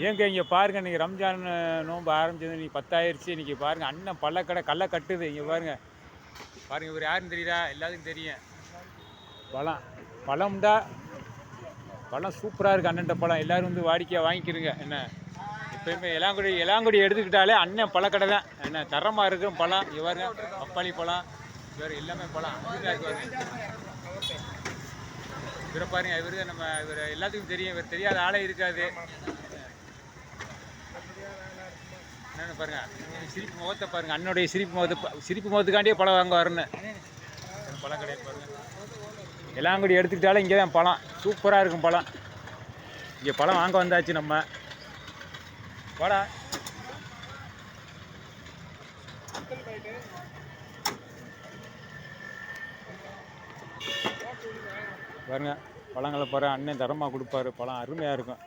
ஏங்க இங்கே பாருங்கள், இன்றைக்கி ரம்ஜான் நோன்பு ஆரம்பிச்சது இன்றைக்கி 10 ஆயிடுச்சு. இன்றைக்கி பாருங்கள் அண்ணன் பழக்கடை கல்லை கட்டுது. இங்கே பாருங்கள், பாருங்கள் இவர் யாருன்னு தெரியுதா? எல்லாத்துக்கும் தெரியும். பழம் பழம்டா, பழம் சூப்பராக இருக்குது அண்ணன்ட்ட பழம். எல்லோரும் வந்து வாடிக்கையாக வாங்கிக்கிறங்க. என்ன எப்போயுமே இளாங்குடி எடுத்துக்கிட்டாலே அண்ணன் பழக்கடை தான். என்ன தரமாக இருக்கும் பழம். இங்கே பாருங்க, பப்பாளி பழம், வேறு எல்லாமே பழம் அருமையாக இருக்கு. இவரை பாருங்க, இவர் எல்லாத்துக்கும் தெரியும். இவர் தெரியாத ஆளே இருக்காது. என்னென்னு பாருங்க, சிரிப்பு முகத்தை பாருங்க, அண்ணனுடைய சிரிப்பு முகத்துக்காண்டியே பழம் வாங்க வரணும். பழம் கடையை பாருங்க, இளாங்குடி எடுத்துக்கிட்டாலே இங்கே தான் பழம் சூப்பராக இருக்கும் பழம். இங்கே பழம் வாங்க வந்தாச்சு நம்ம. வாடா பாருங்க, பழங்களை பாரு, அண்ணன் தரமாக கொடுப்பாரு. பழம் அருமையாக இருக்கும்.